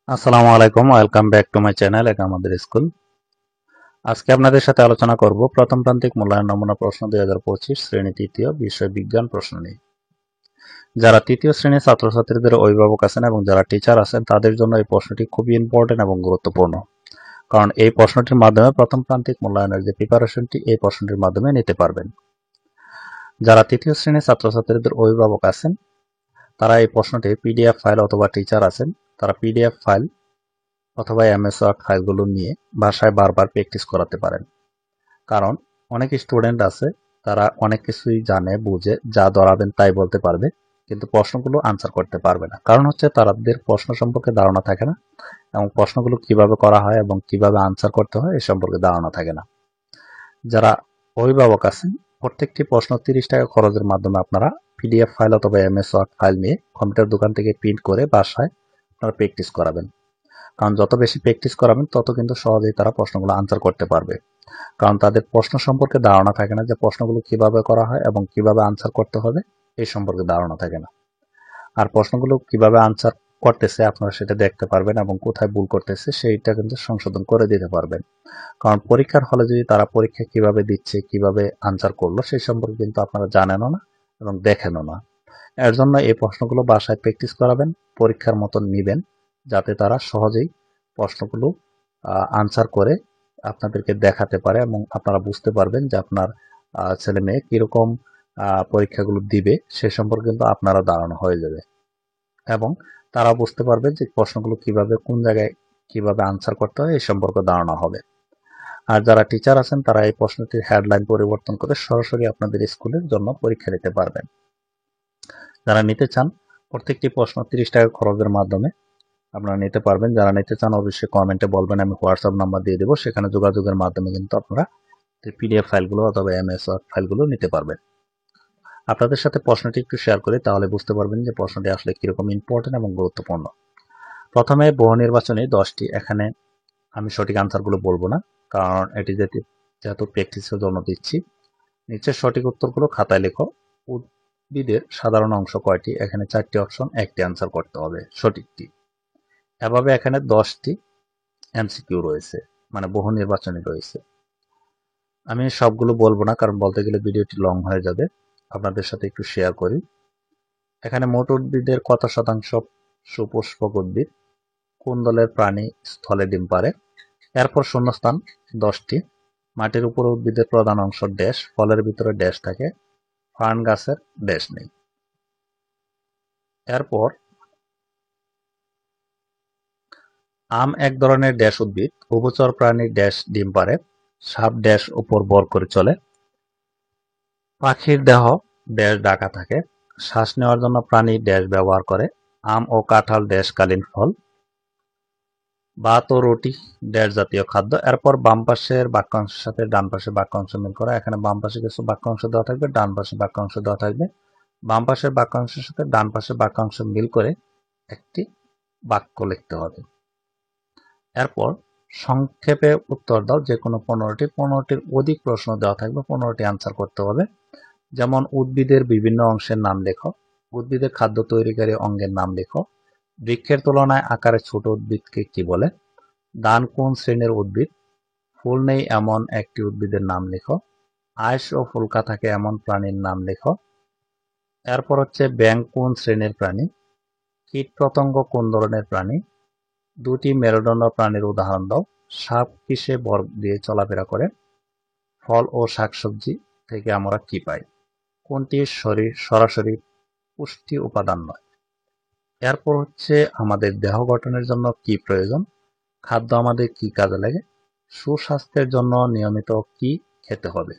আসসালামু আলাইকুম, welcome back to my channel একামাদের স্কুল। আজকে আপনাদের সাথে আলোচনা করব প্রথম প্রান্তিক মূল্যায়ন নমুনা প্রশ্ন 2025 শ্রেণী তৃতীয় বিষয় বিজ্ঞান প্রশ্ন নিয়ে। যারা তৃতীয় শ্রেণীর ছাত্রছাত্রীদের অভিভাবক আছেন এবং যারা টিচার আছেন তাদের জন্য এই প্রশ্নটি খুবই ইম্পর্টেন্ট এবং গুরুত্বপূর্ণ, কারণ এই প্রশ্নটির মাধ্যমে প্রথম প্রান্তিক মূল্যায়নের যে প্রিপারেশনটি এই প্রশ্নটির মাধ্যমে নিতে পারবেন। যারা তৃতীয় শ্রেণীর ছাত্রছাত্রীদের অভিভাবক আছেন তারা এই প্রশ্নটি পিডিএফ ফাইল অথবা টিচার আছেন তারা পিডিএফ ফাইল অথবা এমএস ওয়ার্ড ফাইলগুলো নিয়ে বাসায় বারবার প্র্যাকটিস করাতে পারেন। কারণ অনেক স্টুডেন্ট আছে তারা অনেক কিছুই জানে বুঝে, যা ধরাবেন তাই বলতে পারবে, কিন্তু প্রশ্নগুলো আনসার করতে পারবে না। কারণ হচ্ছে তাদের প্রশ্ন সম্পর্কে ধারণা থাকে না এবং প্রশ্নগুলো কিভাবে করা হয় এবং কিভাবে আনসার করতে হয় এ সম্পর্কে ধারণা থাকে না। যারা অভিভাবক আছেন প্রত্যেকটি প্রশ্ন 30 টাকা খরচের মাধ্যমে আপনারা পিডিএফ ফাইল অথবা এমএস ওয়ার্ড ফাইল নিয়ে কম্পিউটার দোকান থেকে প্রিন্ট করে বাসায় আপনারা প্র্যাকটিস করাবেন। কারণ যত বেশি প্র্যাকটিস করাবেন তত কিন্তু সহজেই তারা প্রশ্নগুলো আনসার করতে পারবে। কারণ তাদের প্রশ্ন সম্পর্কে ধারণা থাকে না যে প্রশ্নগুলো কিভাবে করা হয় এবং কিভাবে আনসার করতে হবে এই সম্পর্কে ধারণা থাকে না। আর প্রশ্নগুলো কিভাবে আনসার করতেছে আপনারা সেটা দেখতে পারবেন এবং কোথায় ভুল করতেছে সেইটা কিন্তু সংশোধন করে দিতে পারবেন। কারণ পরীক্ষার হলে যদি তারা পরীক্ষা কিভাবে দিচ্ছে কিভাবে আনসার করলো সেই সম্পর্কে কিন্তু আপনারা জানেনও না এবং দেখেনও না। এর জন্য এই প্রশ্নগুলো বাসায় প্র্যাকটিস করাবেন, পরীক্ষার মতন নিবেন, যাতে তারা সহজেই প্রশ্নগুলো আনসার করে আপনাদেরকে দেখাতে পারে এবং আপনারা বুঝতে পারবেন যে আপনার ছেলে মেয়ে কিরকম পরীক্ষাগুলো দিবে সে সম্পর্কে কিন্তু আপনারা ধারণা হয়ে যাবে এবং তারা বুঝতে পারবে যে প্রশ্নগুলো কিভাবে কোন জায়গায় কিভাবে আনসার করতে হয় এই সম্পর্কে ধারণা হবে। আর যারা টিচার আছেন তারা এই প্রশ্নটির হেডলাইন পরিবর্তন করে সরাসরি আপনাদের স্কুলের জন্য পরীক্ষা দিতে পারবেন। যারা নিতে চান প্রত্যেকটি প্রশ্ন 30 টাকা খরচের মাধ্যমে আপনারা নিতে পারবেন। যারা নিতে চান অবশ্যই কমেন্টে বলবেন, আমি হোয়াটসঅ্যাপ নাম্বার দিয়ে দেবো, সেখানে যোগাযোগের মাধ্যমে কিন্তু আপনারা পিডিএফ ফাইলগুলো অথবা এমএস ওয়ার্ড ফাইলগুলো নিতে পারবেন। আপনাদের সাথে প্রশ্নটি একটু শেয়ার করি, তাহলে বুঝতে পারবেন যে প্রশ্নটি আসলে কিরকম ইম্পর্টেন্ট এবং গুরুত্বপূর্ণ। প্রথমে বহু নির্বাচনী 10টি, এখানে আমি সঠিক আনসারগুলো বলবো না, কারণ এটি যেহেতু প্র্যাকটিসের জন্য দিচ্ছি। নিচের সঠিক উত্তরগুলো খাতায় লেখো। উদ্ভিদের সাধারণ অংশ কয়টি? এখানে 4টি অপশন, একটি আনসার করতে হবে সঠিকটি। এভাবে এখানে 10টি এমসিকিউ রয়েছে, মানে বহু নির্বাচনী রয়েছে। আমি সবগুলো বলবো না, কারণ বলতে গেলে ভিডিওটি লং হয়ে যাবে। আপনাদের সাথে একটু শেয়ার করি। এখানে মোট উদ্ভিদের কত শতাংশ সুপুষ্পক উদ্ভিদ? কোন দলের প্রাণী স্থলে ডিম পারে? এরপর শূন্যস্থান 10টি। মাটির উপর উদ্ভিদের প্রধান অংশ ড্যাশ, ফলের ভিতরে ড্যাশ থাকে, ফার্ন গাছের ড্যাশ নেই। এরপর আম এক ধরনের ড্যাশ উদ্ভিদ, উভচর প্রাণী ড্যাশ ডিম পারে, সাপ ড্যাশ উপর ভর করে চলে, পাখির দেহ ড্যাশ ঢাকা থাকে, শ্বাস নেওয়ার জন্য প্রাণী ড্যাশ ব্যবহার করে, আম ও কাঁঠাল ড্যাশকালীন ফল, ভাত ও রুটি ড্যাশ জাতীয় খাদ্য। এরপর বাম পাশের বাক্যাংশের সাথে ডান পাশের বাক্যাংশ মিল করা। এখানে বাম পাশে কিছু বাক্যাংশ দেওয়া থাকবে, ডান পাশে বাক্যাংশ দেওয়া থাকবে। বাম পাশের বাক্যাংশের সাথে ডান পাশের বাক্যাংশ মিল করে একটি বাক্য লিখতে হবে। এরপর সংক্ষেপে উত্তর দাও, যে কোনো 15টির অধিক প্রশ্ন দেওয়া থাকবে, 15টি আনসার করতে হবে। যেমন উদ্ভিদের বিভিন্ন অংশের নাম লেখো, উদ্ভিদের খাদ্য তৈরিকারী অঙ্গের নাম লেখো, বৃক্ষের তুলনায় আকারে ছোট উদ্ভিদকে কি বলে, ধান কোন শ্রেণীর উদ্ভিদ, ফুল নেই এমন একটি উদ্ভিদের নাম লেখো, আঁশ ও ফুলকা থাকে এমন প্রাণীর নাম লেখো। এরপর হচ্ছে ব্যাঙ কোন শ্রেণীর প্রাণী, কীটপতঙ্গ কোন ধরনের প্রাণী, দুটি মেরুদণ্ড প্রাণীর উদাহরণ দাও, সাপ কিসে ভর দিয়ে চলাফেরা করে, ফল ও শাকসবজি থেকে আমরা কি পাই, কোনটি সরাসরি পুষ্টি উপাদান নয়। এরপর হচ্ছে আমাদের দেহ গঠনের জন্য কি প্রয়োজন, খাদ্য আমাদের কি কাজে লাগে, সুস্বাস্থ্যের জন্য নিয়মিত কি খেতে হবে।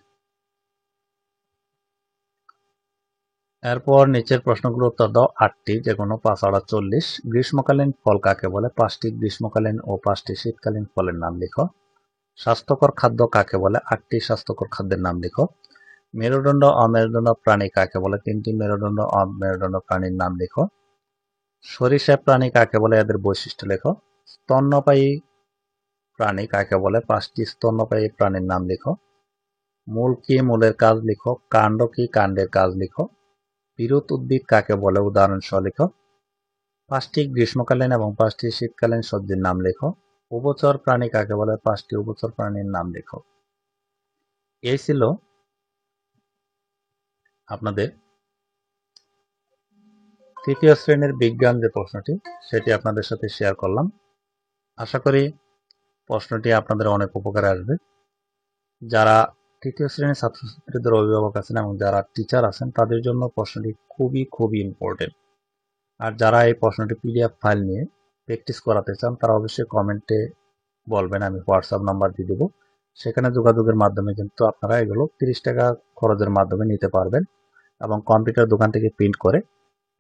এরপর নিচের প্রশ্নগুলো উত্তর দাও 8টি, যে কোনো 5×40। গ্রীষ্মকালীন ফল কাকে বলে? 5টি গ্রীষ্মকালীন ও 5টি শীতকালীন ফলের নাম লিখো। স্বাস্থ্যকর খাদ্য কাকে বলে? 8টি স্বাস্থ্যকর খাদ্যের নাম লিখো। মেরুদণ্ড অমেরুদণ্ড প্রাণী কাকে বলে? 3টি মেরুদণ্ড অমেরুদণ্ড প্রাণীর নাম লিখো। সরিষাপ প্রাণী কাকে বলে? এদের বৈশিষ্ট্য লেখো। স্তন্যপায়ী প্রাণী কাকে বলে? 5টি স্তন্যপায়ী প্রাণীর নাম লিখো। মূল কি? মূলের কাজ লিখো। কাণ্ড কি? কাণ্ডের কাজ লিখো। বিরুৎ উদ্ভিদ কাকে বলে? উদাহরণ সহ লিখো। 5টি গ্রীষ্মকালীন এবং 5টি শীতকালীন সবজির নাম লেখো। উভচর প্রাণী কাকে বলে? 5টি উভচর প্রাণীর নাম লেখো। এই ছিল আপনাদের তৃতীয় শ্রেণীর বিজ্ঞান যে প্রশ্নটি, সেটি আপনাদের সাথে শেয়ার করলাম। আশা করি প্রশ্নটি আপনাদের অনেক উপকারে আসবে। যারা তৃতীয় শ্রেণীর ছাত্রছাত্রীদের অভিভাবক আছেন এবং যারা টিচার আছেন তাদের জন্য প্রশ্নটি খুবই খুবই ইম্পর্টেন্ট। আর যারা এই প্রশ্নটি পিডিএফ ফাইল নিয়ে প্র্যাকটিস করাতে চান তারা অবশ্যই কমেন্টে বলবেন, আমি হোয়াটসঅ্যাপ নাম্বার দিয়ে দেবো। সেখানে যোগাযোগের মাধ্যমে কিন্তু আপনারা এগুলো 30 টাকা খরচের মাধ্যমে নিতে পারবেন এবং কম্পিউটার দোকান থেকে প্রিন্ট করে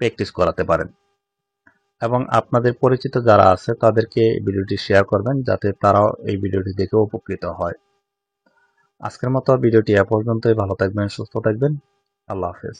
প্র্যাকটিস করাতে পারেন। এবং আপনাদের পরিচিত যারা আছে তাদেরকে এই ভিডিওটি শেয়ার করবেন যাতে তারাও এই ভিডিওটি দেখে উপকৃত হয়। আজকের মতো ভিডিওটি এ পর্যন্তই। ভালো থাকবেন, সুস্থ থাকবেন। আল্লাহ হাফেজ।